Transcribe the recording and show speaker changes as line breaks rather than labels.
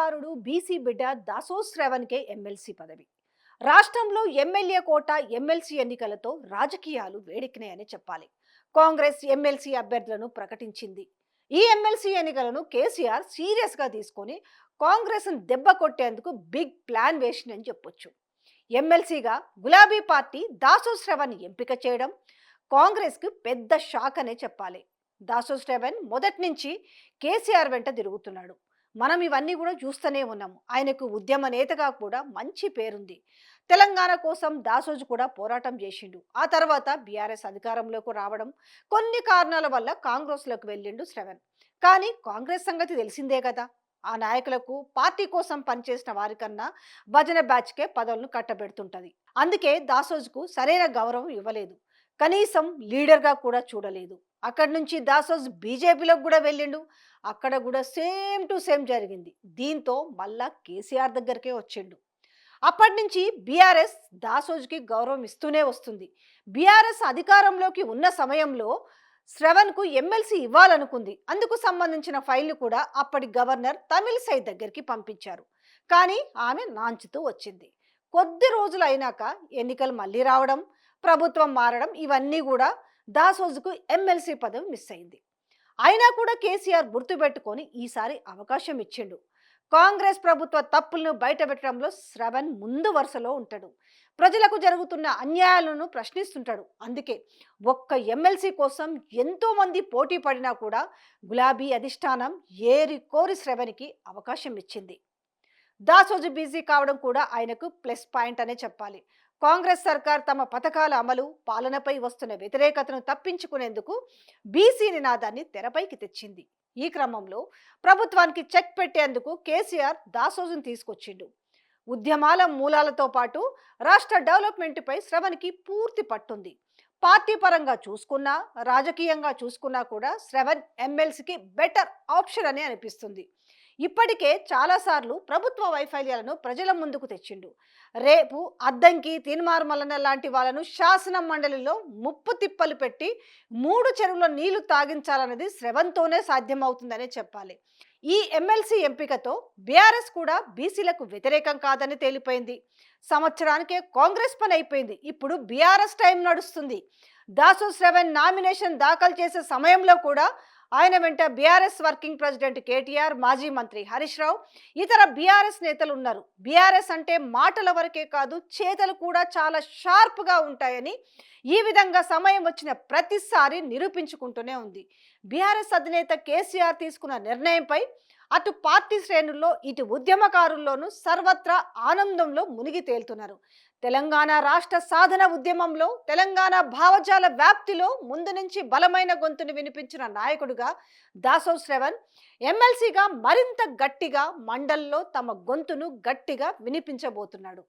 ఉద్యమకారుడు బీసీ బిడ్డ దాసో శ్రవణ్కే ఎమ్మెల్సీ పదవి. రాష్ట్రంలో ఎమ్మెల్యే కోట ఎమ్మెల్సీ ఎన్నికలతో రాజకీయాలు వేడెక్కినాయని చెప్పాలి. కాంగ్రెస్ ఎమ్మెల్సీ అభ్యర్థులను ప్రకటించింది. ఈ ఎమ్మెల్సీ ఎన్నికలను కేసీఆర్ సీరియస్ గా తీసుకొని కాంగ్రెస్ దెబ్బ కొట్టేందుకు బిగ్ ప్లాన్ వేసిందని చెప్పొచ్చు. ఎమ్మెల్సీగా గులాబీ పార్టీ దాసో శ్రవణ్ ఎంపిక చేయడం కాంగ్రెస్ కు పెద్ద షాక్ అనే చెప్పాలి. దాసో శ్రవణ్ మొదటి నుంచి కేసీఆర్ వెంట తిరుగుతున్నాడు. మనం ఇవన్నీ కూడా చూస్తూనే ఉన్నాము. ఆయనకు ఉద్యమ నేతగా కూడా మంచి పేరుంది. తెలంగాణ కోసం దాసోజు కూడా పోరాటం చేసిండు. ఆ తర్వాత బీఆర్ఎస్ అధికారంలోకి రావడం, కొన్ని కారణాల వల్ల కాంగ్రెస్లోకి వెళ్ళిండు శ్రవణ్. కానీ కాంగ్రెస్ సంగతి తెలిసిందే కదా. ఆ నాయకులకు పార్టీ కోసం పనిచేసిన వారికన్నా భజన బ్యాచ్కే పదవులను కట్టబెడుతుంటది. అందుకే దాసోజుకు సరైన గౌరవం ఇవ్వలేదు. కనీసం లీడర్గా కూడా చూడలేదు. అక్కడి నుంచి దాసోజ్ బీజేపీలోకి కూడా వెళ్ళిండు. అక్కడ కూడా సేమ్ టు సేమ్ జరిగింది. దీంతో మళ్ళా కేసీఆర్ దగ్గరికే వచ్చిండు. అప్పటి నుంచి బీఆర్ఎస్ దాసోజ్కి గౌరవం ఇస్తూనే వస్తుంది. బీఆర్ఎస్ అధికారంలోకి ఉన్న సమయంలో శ్రవణ్కు ఎమ్మెల్సీ ఇవ్వాలనుకుంది. అందుకు సంబంధించిన ఫైల్ను కూడా అప్పటి గవర్నర్ తమిళిసై దగ్గరికి పంపించారు. కానీ ఆమె నాంచుతూ వచ్చింది. కొద్ది రోజులు అయినాక ఎన్నికలు మళ్ళీ రావడం, ప్రభుత్వం మారడం, ఇవన్నీ కూడా దాసోజుకు ఎమ్మెల్సీ పదవి మిస్ అయింది. అయినా కూడా కేసీఆర్ గుర్తుపెట్టుకొని ఈసారి అవకాశం ఇచ్చిండు. కాంగ్రెస్ ప్రభుత్వ తప్పులను బయటపెట్టడంలో శ్రవణ్ ముందు వరుసలో ఉంటాడు. ప్రజలకు జరుగుతున్న అన్యాయాలను ప్రశ్నిస్తుంటాడు. అందుకే ఒక్క ఎమ్మెల్సీ కోసం ఎంతో మంది పోటీ పడినా కూడా గులాబీ అధిష్టానం ఏరి కోరి శ్రవణ్కి అవకాశం ఇచ్చింది. దాసోజు బిజీ కావడం కూడా ఆయనకు ప్లస్ పాయింట్ అనే చెప్పాలి. కాంగ్రెస్ సర్కార్ తమ పథకాల అమలు, పాలనపై వస్తున్న వ్యతిరేకతను తప్పించుకునేందుకు బీసీ నినాదాన్ని తెరపైకి తెచ్చింది. ఈ క్రమంలో ప్రభుత్వానికి చెక్ పెట్టేందుకు కేసీఆర్ దాసోజును తీసుకొచ్చిండు. ఉద్యమాల మూలాలతో పాటు రాష్ట్ర డెవలప్మెంట్పై శ్రవణ్కి పూర్తి పట్టుంది. పార్టీ పరంగా చూసుకున్నా, రాజకీయంగా చూసుకున్నా కూడా శ్రవణ్ ఎమ్మెల్సీకి బెటర్ ఆప్షన్ అని అనిపిస్తుంది. ఇప్పటికే చాలాసార్లు ప్రభుత్వ వైఫల్యాలను ప్రజల ముందుకు తెచ్చిండు. రేపు అద్దంకి, తీన్మార్మలన లాంటి వాళ్ళను శాసన మండలిలో ముప్పు తిప్పలు పెట్టి 3 చెరువుల నీళ్లు తాగించాలన్నది శ్రవణ్తోనే సాధ్యమవుతుందనే చెప్పాలి. ఈ ఎమ్మెల్సీ ఎంపికతో బీఆర్ఎస్ కూడా బీసీలకు వ్యతిరేకం కాదని తేలిపోయింది. సంవత్సరానికే కాంగ్రెస్ పని అయిపోయింది. ఇప్పుడు బీఆర్ఎస్ టైం నడుస్తుంది. దాసో శ్రవణ్ నామినేషన్ దాఖలు చేసే సమయంలో కూడా ఆయన వెంట బీఆర్ఎస్ వర్కింగ్ ప్రెసిడెంట్ కేటీఆర్, మాజీ మంత్రి హరీష్ రావు, ఇతర బీఆర్ఎస్ నేతలు ఉన్నారు. బీఆర్ఎస్ అంటే మాటల వరకే కాదు, చేతలు కూడా చాలా షార్ప్గా ఉంటాయని ఈ విధంగా సమయం వచ్చిన ప్రతిసారి నిరూపించుకుంటూనే ఉంది. బీఆర్ఎస్ అధినేత కేసీఆర్ తీసుకున్న నిర్ణయంపై అటు పార్టీ శ్రేణుల్లో, ఇటు ఉద్యమకారుల్లోనూ సర్వత్రా ఆనందంలో మునిగి తేలుతున్నారు. తెలంగాణ రాష్ట్ర సాధన ఉద్యమంలో, తెలంగాణ భావజాల వ్యాప్తిలో ముందు నుంచి బలమైన గొంతును వినిపించిన నాయకుడిగా దాసో శ్రవణ్ ఎమ్మెల్సీగా మరింత గట్టిగా మండల్లో తమ గొంతును గట్టిగా వినిపించబోతున్నాడు.